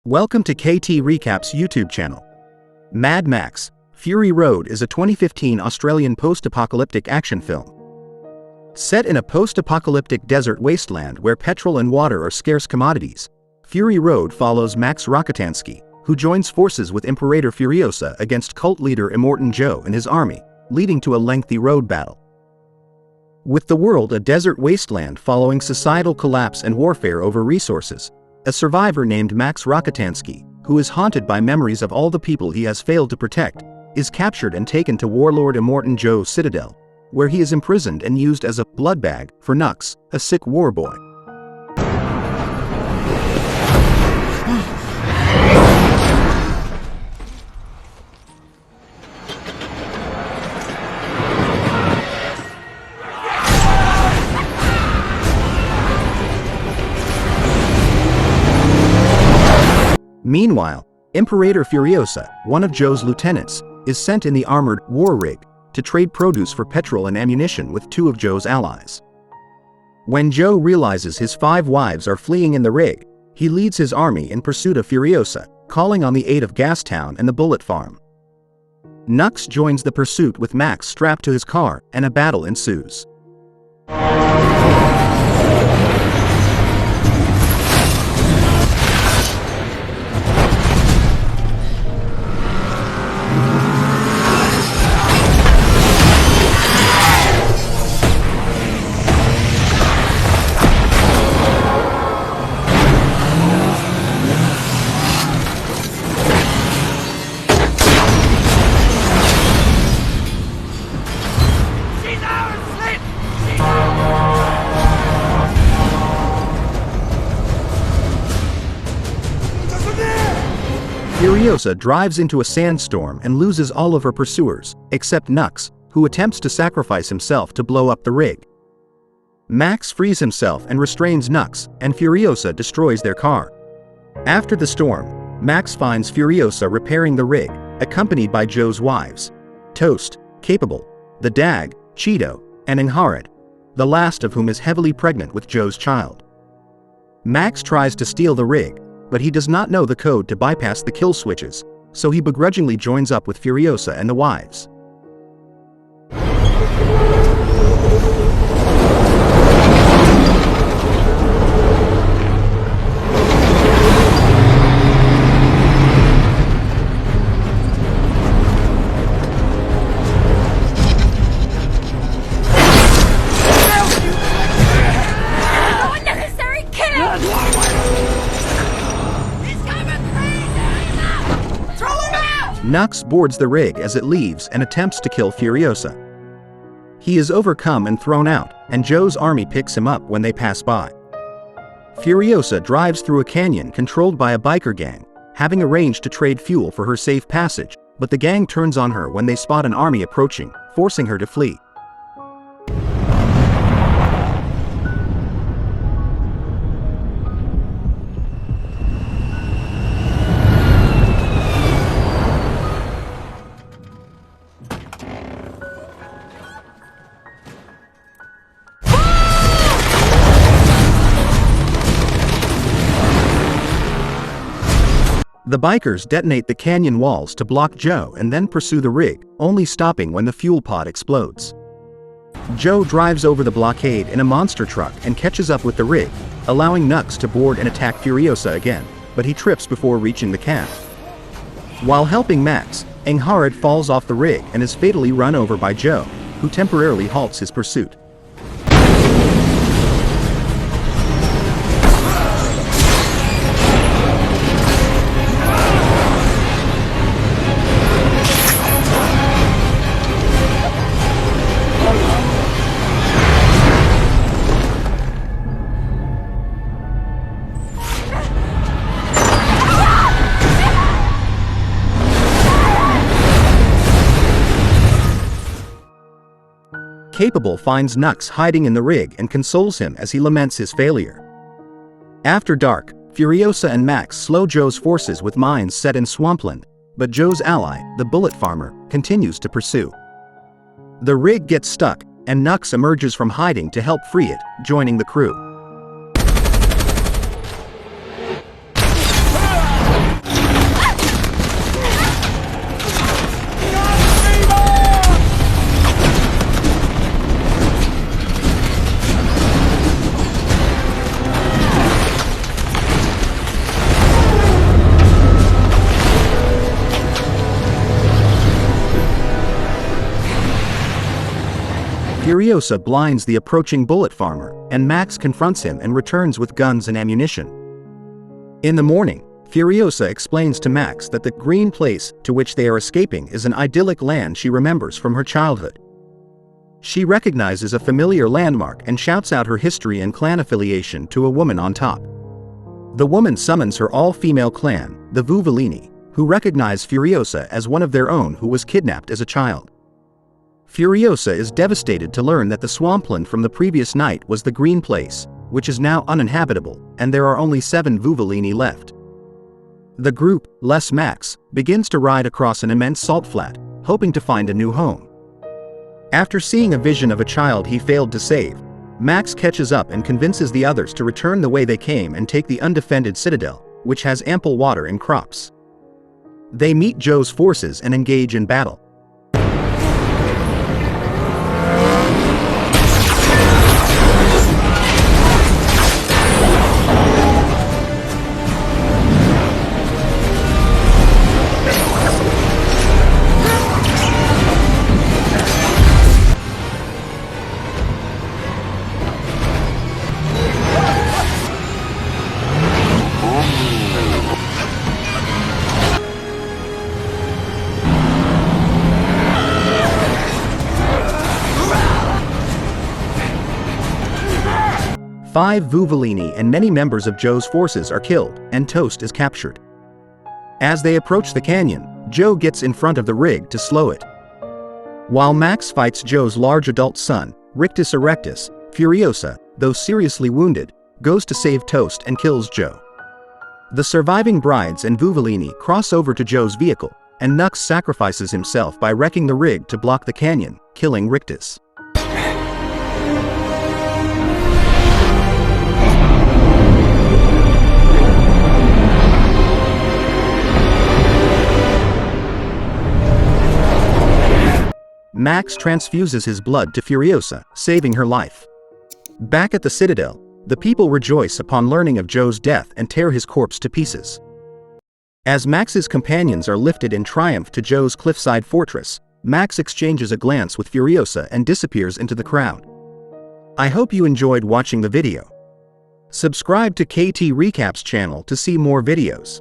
Welcome to Ktrecaps YouTube channel. Mad Max: Fury Road is a 2015 Australian post-apocalyptic action film. Set in a post-apocalyptic desert wasteland where petrol and water are scarce commodities, Fury Road follows Max Rokitansky, who joins forces with Imperator Furiosa against cult leader Immortan Joe and his army, leading to a lengthy road battle. With the world a desert wasteland following societal collapse and warfare over resources, a survivor named Max Rokitansky, who is haunted by memories of all the people he has failed to protect, is captured and taken to warlord Immortan Joe's citadel, where he is imprisoned and used as a blood bag for Nux, a sick war boy. Meanwhile, Imperator Furiosa, one of Joe's lieutenants, is sent in the armored war rig to trade produce for petrol and ammunition with two of Joe's allies. When Joe realizes his 5 wives are fleeing in the rig, he leads his army in pursuit of Furiosa, calling on the aid of Gastown and the Bullet Farm. Nux joins the pursuit with Max strapped to his car, and a battle ensues. Furiosa drives into a sandstorm and loses all of her pursuers, except Nux, who attempts to sacrifice himself to blow up the rig. Max frees himself and restrains Nux, and Furiosa destroys their car. After the storm, Max finds Furiosa repairing the rig, accompanied by Joe's wives, Toast, Capable, the Dag, Cheeto, and Ingharad, the last of whom is heavily pregnant with Joe's child. Max tries to steal the rig, but he does not know the code to bypass the kill switches, so he begrudgingly joins up with Furiosa and the wives. Nux boards the rig as it leaves and attempts to kill Furiosa. He is overcome and thrown out, and Joe's army picks him up when they pass by. Furiosa drives through a canyon controlled by a biker gang, having arranged to trade fuel for her safe passage, but the gang turns on her when they spot an army approaching, forcing her to flee. The bikers detonate the canyon walls to block Joe and then pursue the rig, only stopping when the fuel pod explodes. Joe drives over the blockade in a monster truck and catches up with the rig, allowing Nux to board and attack Furiosa again, but he trips before reaching the cab. While helping Max, Ingharad falls off the rig and is fatally run over by Joe, who temporarily halts his pursuit. Capable finds Nux hiding in the rig and consoles him as he laments his failure. After dark, Furiosa and Max slow Joe's forces with mines set in swampland, but Joe's ally, the Bullet Farmer, continues to pursue. The rig gets stuck, and Nux emerges from hiding to help free it, joining the crew. Furiosa blinds the approaching bullet farmer, and Max confronts him and returns with guns and ammunition. In the morning, Furiosa explains to Max that the green place to which they are escaping is an idyllic land she remembers from her childhood. She recognizes a familiar landmark and shouts out her history and clan affiliation to a woman on top. The woman summons her all-female clan, the Vuvolini, who recognize Furiosa as one of their own who was kidnapped as a child. Furiosa is devastated to learn that the swampland from the previous night was the green place, which is now uninhabitable, and there are only 7 Vuvolini left. The group, less Max, begins to ride across an immense salt flat, hoping to find a new home. After seeing a vision of a child he failed to save, Max catches up and convinces the others to return the way they came and take the undefended citadel, which has ample water and crops. They meet Joe's forces and engage in battle. Five Vuvolini and many members of Joe's forces are killed, and Toast is captured. As they approach the canyon, Joe gets in front of the rig to slow it. While Max fights Joe's large adult son, Rictus Erectus, Furiosa, though seriously wounded, goes to save Toast and kills Joe. The surviving brides and Vuvolini cross over to Joe's vehicle, and Nux sacrifices himself by wrecking the rig to block the canyon, killing Rictus. Max transfuses his blood to Furiosa, saving her life. Back at the Citadel, the people rejoice upon learning of Joe's death and tear his corpse to pieces. As Max's companions are lifted in triumph to Joe's cliffside fortress, Max exchanges a glance with Furiosa and disappears into the crowd. I hope you enjoyed watching the video. Subscribe to Ktrecaps channel to see more videos.